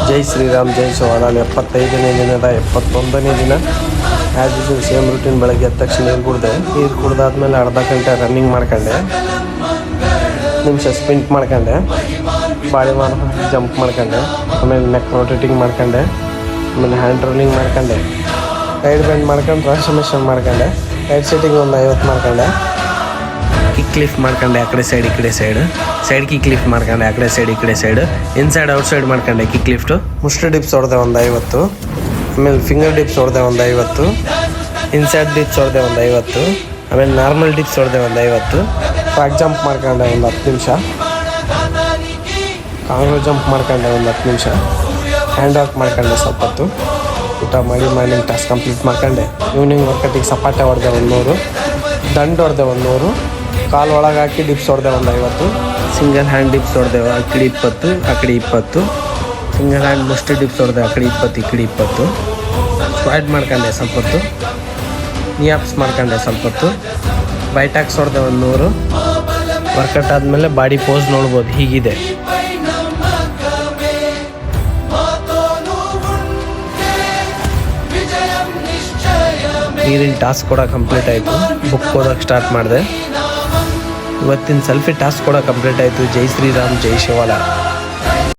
ಜೈ ಶ್ರೀರಾಮ್ ಜೈ ಶಿವಲಾಲ್ 75ನೇ ದಿನದ 71ನೇ ದಿನ as usual same routine. ಬೆಳಗ್ಗೆ ಎದ್ದ ತಕ್ಷಣ ನೀರು ಕುಡ್ದಾದ್ಮೇಲೆ ಅರ್ಧ ಗಂಟೆ ರನ್ನಿಂಗ್ ಮಾಡ್ಕೊಂಡೆ, ನಿಮಿಷ ಸ್ಪಿಂಟ್ ಮಾಡ್ಕೊಂಡೆ, ಬಾಡಿ ಜಂಪ್ ಮಾಡ್ಕೊಂಡೆ, ಆಮೇಲೆ ನೆಕ್ ರೊಟೇಟಿಂಗ್ ಮಾಡ್ಕೊಂಡೆ, ಆಮೇಲೆ ಹ್ಯಾಂಡ್ ರೋಲಿಂಗ್ ಮಾಡ್ಕೊಂಡೆ, ಸೈಡ್ ಬೆಂಡ್ ಮಾಡ್ಕೊಂಡು ಟ್ರಾನ್ಸ್ಫರ್ಮೇಷನ್ ಮಾಡ್ಕೊಂಡೆ, ಹೆಡ್ ಸೆಟ್ಟಿಂಗ್ ಒಂದು 50 ಮಾಡ್ಕೊಂಡೆ, ಕಿಕ್ ಲಿಫ್ಟ್ ಮಾಡ್ಕೊಂಡೆ, ಆ ಕಡೆ ಸೈಡ್ ಈ ಕಡೆ ಸೈಡ್ ಕಿಕ್ ಲಿಫ್ಟ್ ಮಾಡ್ಕೊಂಡೆ, ಆ ಕಡೆ ಸೈಡ್ ಈ ಕಡೆ ಸೈಡ್, ಇನ್ಸೈಡ್ ಔಟ್ಸೈಡ್ ಮಾಡ್ಕೊಂಡೆ ಕಿಕ್ ಲಿಫ್ಟು. ಮುಷ್ಟಿ ಡಿಪ್ಸ್ ಹೊಡೆದೆ ಒಂದು 50, ಆಮೇಲೆ ಫಿಂಗರ್ ಡಿಪ್ಸ್ ಹೊಡೆದೆ ಒಂದು 50, ಇನ್ಸೈಡ್ ಡಿಪ್ಸ್ ಹೊಡೆದೆ ಒಂದು 50, ಆಮೇಲೆ ನಾರ್ಮಲ್ ಡಿಪ್ಸ್ ಹೊಡೆದೆ ಒಂದು 50, ಫ್ಯಾಕ್ ಜಂಪ್ ಮಾಡ್ಕೊಂಡೆ ಒಂದು 10 ನಿಮಿಷ, ಕಾಂಗ್ರೋ ಜಂಪ್ ಮಾಡ್ಕೊಂಡೆ ಒಂದು 10 ನಿಮಿಷ, ಹ್ಯಾಂಡ್ ವಾಕ್ ಮಾಡ್ಕೊಂಡೆ ಸ್ವಲ್ಪ ಹೊತ್ತು, ಊಟ ಮಾಡಿ ಮಾರ್ನಿಂಗ್ ಟಾಸ್ಕ್ ಕಂಪ್ಲೀಟ್ ಮಾಡ್ಕೊಂಡೆ. ಈವ್ನಿಂಗ್ ವರ್ಕೌಟಿಗೆ ಸಪಾಟೆ ಹೊಡೆದೆ ಒಂದು 100, ದಂಡು ಹೊಡೆದೆ ಒಂದು 100, ಕಾಲು ಒಳಗೆ ಹಾಕಿ ಡಿಪ್ಸ್ ಹೊಡೆದೆ ಒಂದು 50, ಸಿಂಗಲ್ ಹ್ಯಾಂಡ್ ಡಿಪ್ಸ್ ಹೊಡೆದೆ ಆ ಕಡೆ 20 ಆ ಕಡೆ 20, ಸಿಂಗಲ್ ಹ್ಯಾಂಡ್ ಮುಷ್ಟಿ ಡಿಪ್ಸ್ ಹೊಡೆದೆ ಆ ಕಡೆ 20 ಈ ಕಡೆ 20, ಸ್ಕ್ವಾಟ್ ಮಾಡ್ಕೊಂಡೆ ಸ್ವಲ್ಪ ಹೊತ್ತು, ನಿಯಾಪ್ಸ್ ಮಾಡ್ಕೊಂಡೆ ಸ್ವಲ್ಪ ಹೊತ್ತು, ಬೈಟಾಕ್ಸ್ ಹೊಡೆದೆ ಒಂದು 100. ವರ್ಕೌಟ್ ಆದಮೇಲೆ ಬಾಡಿ ಪೋಸ್ ನೋಡ್ಬೋದು, ಹೀಗಿದೆ. ನೀರಿನ ಟಾಸ್ಕ್ ಕೂಡ ಕಂಪ್ಲೀಟ್ ಆಯಿತು. ಬುಕ್ ಓದೋಕ್ಕೆ ಸ್ಟಾರ್ಟ್ ಮಾಡಿದೆ. ಇವತ್ತಿನ ಸೆಲ್ಫಿ ಟಾಸ್ಕ್ ಕೂಡ ಕಂಪ್ಲೀಟ್ ಆಯಿತು. ಜೈ ಶ್ರೀರಾಮ್ ಜೈ ಶಿವಲಾಲ್.